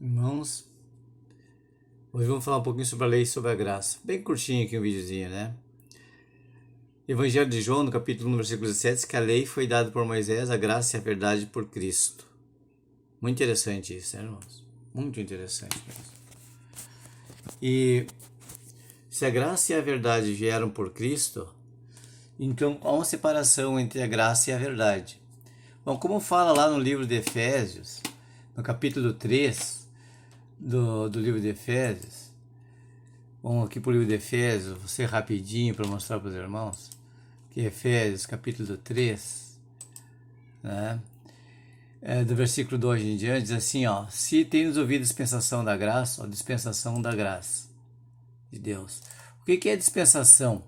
Irmãos, hoje vamos falar um pouquinho sobre a lei e sobre a graça. Bem curtinho aqui um videozinho, né? Evangelho de João, no capítulo 1, no versículo 17, diz que a lei foi dada por Moisés, a graça e a verdade por Cristo. Muito interessante isso, né, irmãos? Muito interessante mesmo. E se a graça e a verdade vieram por Cristo, então há uma separação entre a graça e a verdade. Bom, como fala lá no livro de Efésios, no capítulo 3 do livro de Efésios, vamos aqui para o livro de Efésios, vou ser rapidinho para mostrar para os irmãos, que Efésios capítulo 3, né? Do versículo 2 em diante, diz assim, ó: se temos ouvido a dispensação da graça, ó, dispensação da graça de Deus. O que é dispensação?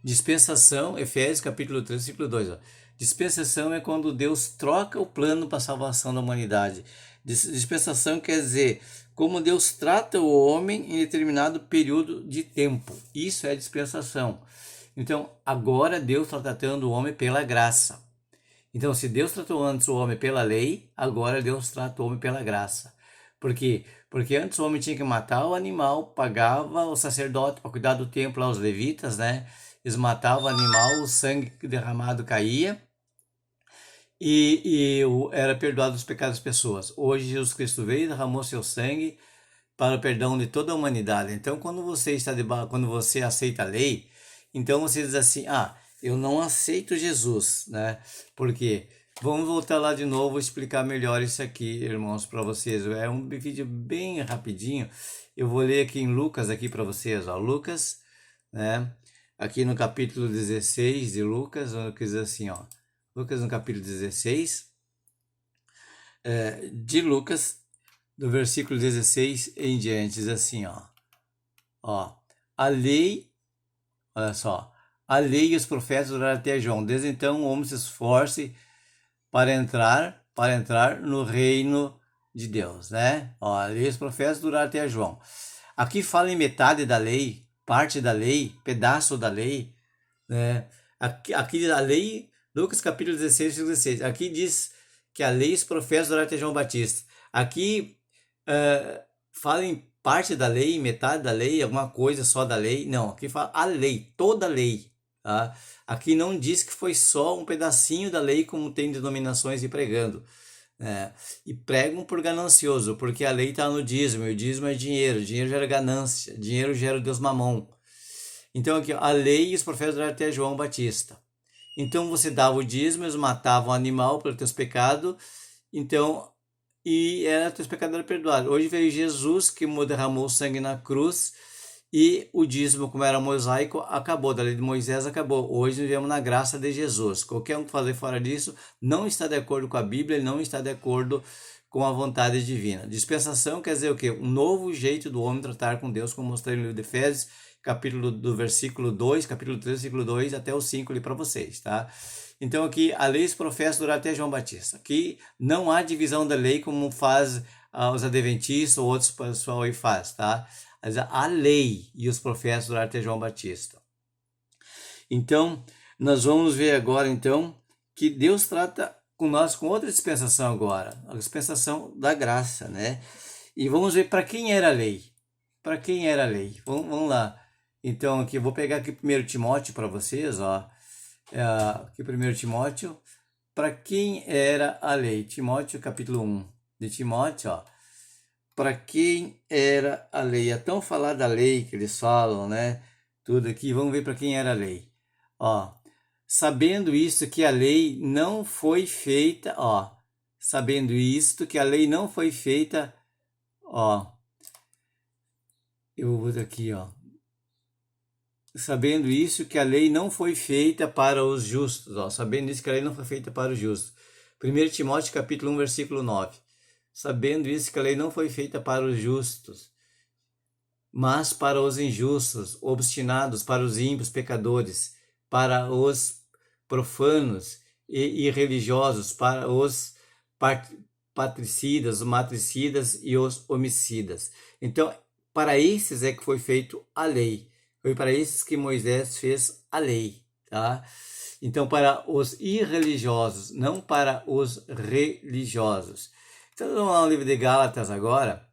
Dispensação, Efésios capítulo 3, versículo 2, ó. Dispensação é quando Deus troca o plano para a salvação da humanidade. Dispensação quer dizer como Deus trata o homem em determinado período de tempo. Isso é dispensação. Então, agora Deus está tratando o homem pela graça. Então, se Deus tratou antes o homem pela lei, agora Deus trata o homem pela graça. Por quê? Porque antes o homem tinha que matar o animal, pagava o sacerdote para cuidar do templo lá, os levitas, né? Eles matavam o animal, o sangue derramado caía e era perdoado os pecados das pessoas. Hoje Jesus Cristo veio e derramou seu sangue para o perdão de toda a humanidade. Então, quando você aceita a lei, então você diz assim: ah, eu não aceito Jesus, né? Porque vamos voltar lá de novo, explicar melhor isso aqui, irmãos, para vocês. É um vídeo bem rapidinho. Eu vou ler aqui em Lucas aqui para vocês, ó. Lucas, né? Aqui no capítulo 16 de Lucas, que diz assim, ó. Lucas no capítulo 16 de Lucas, do versículo 16 em diante, diz assim, ó, a lei, olha só, a lei e os profetas duraram até João. Desde então o homem se esforce para entrar no reino de Deus, né? Ó, a lei e os profetas duraram até João. Aqui fala em metade da lei, parte da lei, pedaço da lei, né? Aqui diz a lei, Lucas capítulo 16, 16. Aqui diz que a lei e os profetas duraram até João Batista. Aqui fala em parte da lei, metade da lei, alguma coisa só da lei. Não, aqui fala a lei, toda a lei. Tá? Aqui não diz que foi só um pedacinho da lei, como tem denominações e pregando. E pregam por ganancioso, porque a lei está no dízimo, e o dízimo é dinheiro gera ganância, dinheiro gera o Deus Mamon. Então aqui, a lei e os profetas duraram até João Batista. Então você dava o dízimo, eles matavam o animal pelos teus pecados, então, e teus pecados eram perdoados. Hoje veio Jesus que derramou sangue na cruz e o dízimo, como era mosaico, acabou, da lei de Moisés acabou. Hoje vivemos na graça de Jesus. Qualquer um que fazer fora disso não está de acordo com a Bíblia, ele não está de acordo com a vontade divina. Dispensação quer dizer o quê? Um novo jeito do homem tratar com Deus, como mostrei no livro de Efésios, capítulo do versículo 2, capítulo 3, versículo 2 até o 5 ali para vocês, tá? Então aqui, a lei e os profetas duraram até João Batista. Aqui não há divisão da lei como faz os adventistas ou outros pessoal aí faz, tá? Mas a lei e os profetas duraram até João Batista. Então, nós vamos ver agora, então, que Deus trata com nós com outra dispensação agora, a dispensação da graça, né? E vamos ver para quem era a lei. Para quem era a lei? Vamos lá. Então, aqui, eu vou pegar aqui 1 Timóteo para vocês, ó. Aqui 1 Timóteo, para quem era a lei? Timóteo, capítulo 1 de Timóteo, ó. Para quem era a lei? É tão falar da lei que eles falam, né? Tudo aqui, vamos ver para quem era a lei. Ó, sabendo isso que a lei não foi feita, ó. Sabendo isto que a lei não foi feita, ó. Eu vou aqui, ó. Sabendo isso que a lei não foi feita para os justos, ó. Sabendo isso que a lei não foi feita para os justos. 1 Timóteo capítulo 1, versículo 9. Sabendo isso que a lei não foi feita para os justos, mas para os injustos, obstinados, para os ímpios, pecadores, para os profanos e irreligiosos, para os patricidas, os matricidas e os homicidas. Então, para esses é que foi feito a lei. Foi para esses que Moisés fez a lei, tá? Então, para os irreligiosos, não para os religiosos. Então, vamos lá no livro de Gálatas agora,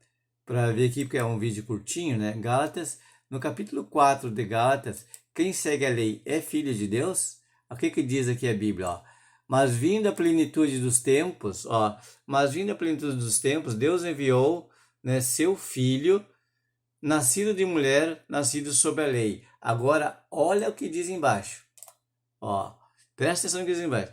para ver aqui, porque é um vídeo curtinho, né? Gálatas, no capítulo 4 de Gálatas, quem segue a lei é filho de Deus? O que diz aqui a Bíblia? Ó? Mas vindo a plenitude dos tempos, Deus enviou, né, seu filho, nascido de mulher, nascido sob a lei. Agora, olha o que diz embaixo. Ó, presta atenção no que diz embaixo.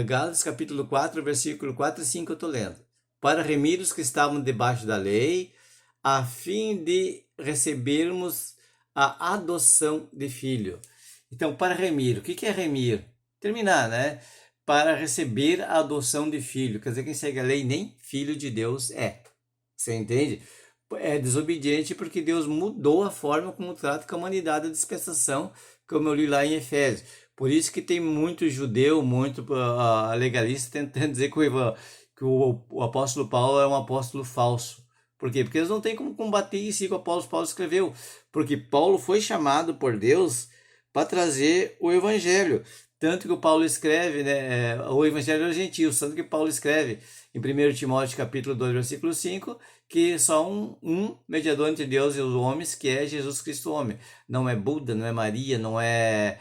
Gálatas capítulo 4, versículo 4 e 5 eu estou lendo. Para remir os que estavam debaixo da lei, a fim de recebermos a adoção de filho. Então, para remir, o que é remir? Terminar, né? Para receber a adoção de filho. Quer dizer, quem segue a lei nem filho de Deus é. Você entende? É desobediente porque Deus mudou a forma como trata com a humanidade da dispensação, como eu li lá em Efésios. Por isso que tem muito judeu, muito legalista tentando dizer que o apóstolo Paulo é um apóstolo falso. Por quê? Porque eles não têm como combater isso que o apóstolo Paulo escreveu. Porque Paulo foi chamado por Deus para trazer o evangelho. Tanto que o Paulo escreve, né, o evangelho aos gentios, tanto que Paulo escreve em 1 Timóteo capítulo 2, versículo 5, que só um mediador entre Deus e os homens, que é Jesus Cristo homem. Não é Buda, não é Maria, não é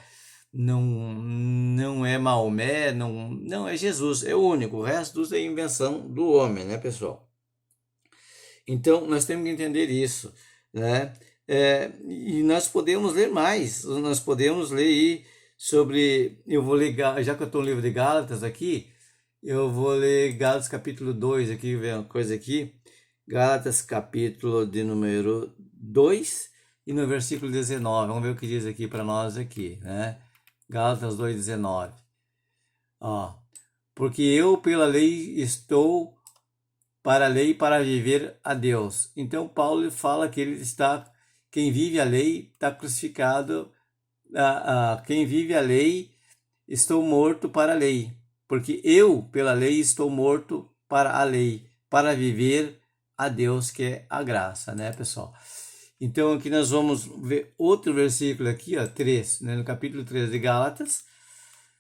Maomé, não é Jesus, é o único. O resto tudo é invenção do homem, né, pessoal? Então, nós temos que entender isso, né? E nós podemos ler mais, nós podemos ler sobre, eu vou ler, já que eu estou no livro de Gálatas aqui, eu vou ler Gálatas capítulo 2, aqui, ver uma coisa aqui, Gálatas capítulo de número 2 e no versículo 19, vamos ver o que diz aqui para nós aqui, né? Gálatas 2:19. Ó, porque eu pela lei estou para a lei para viver a Deus. Então Paulo fala que ele está, quem vive a lei está crucificado, quem vive a lei, estou morto para a lei, porque eu pela lei estou morto para a lei, para viver a Deus, que é a graça, né, pessoal? Então aqui nós vamos ver outro versículo aqui, ó, 3, né, no capítulo 13 de Gálatas,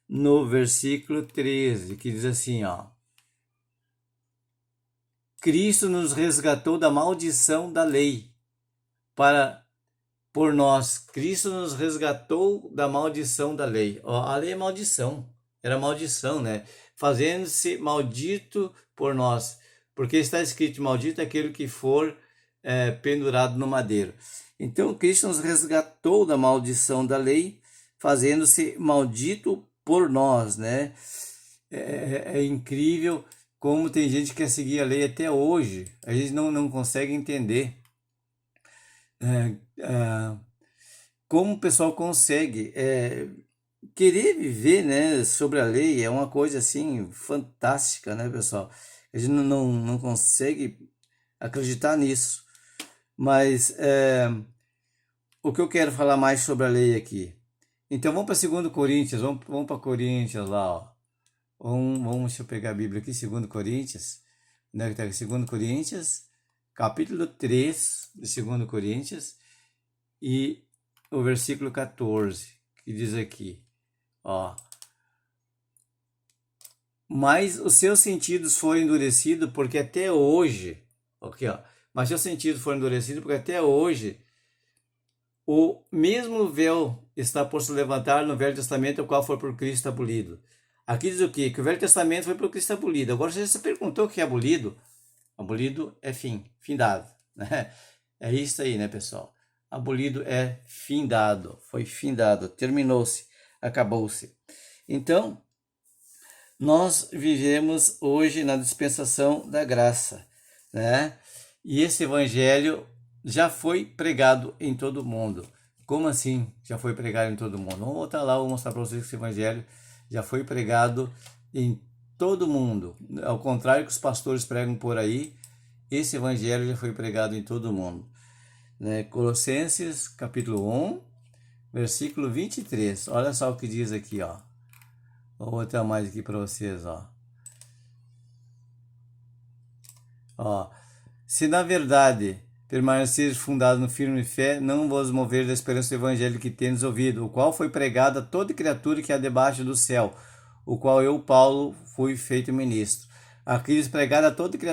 no versículo 13, que diz assim, ó: Cristo nos resgatou da maldição da lei por nós. Cristo nos resgatou da maldição da lei. Ó, a lei é maldição, era maldição, né? Fazendo-se maldito por nós, porque está escrito: maldito é aquele que for pendurado no madeiro. Então Cristo nos resgatou da maldição da lei, fazendo-se maldito por nós, né? É incrível como tem gente que quer seguir a lei até hoje. A gente não consegue entender como o pessoal consegue querer viver, né, sobre a lei. É uma coisa assim fantástica, né, pessoal? A gente não consegue acreditar nisso. Mas o que eu quero falar mais sobre a lei aqui. Então vamos para 2 Coríntios, vamos para Coríntios lá, ó. Deixa eu pegar a Bíblia aqui, 2 Coríntios, né, 2 Coríntios, capítulo 3 de 2 Coríntios, e o versículo 14, que diz aqui, ó: Mas os seus sentidos foram endurecidos, porque até hoje, aqui, ó, mas seus sentidos foram endurecidos, porque até hoje o mesmo véu está por se levantar no Velho Testamento, o qual foi por Cristo abolido. Aqui diz o quê? Que o Velho Testamento foi por Cristo abolido. Agora, você perguntou o que é abolido? Abolido é findado, né? É isso aí, né, pessoal? Abolido é findado, foi findado, terminou-se, acabou-se. Então, nós vivemos hoje na dispensação da graça, né? E esse evangelho já foi pregado em todo o mundo. Como assim já foi pregado em todo o mundo? Vamos voltar lá, vou mostrar para vocês que esse evangelho já foi pregado em todo o mundo. Ao contrário que os pastores pregam por aí, esse evangelho já foi pregado em todo o mundo. Né? Colossenses capítulo 1, versículo 23. Olha só o que diz aqui, ó. Vou botar mais aqui para vocês, ó. Ó. Se na verdade permaneceres fundados no firme fé, não vos mover da esperança do evangelho que tendes ouvido, o qual foi pregado a toda criatura que há debaixo do céu, o qual eu, Paulo, fui feito ministro. Aqui diz: pregado a toda criatura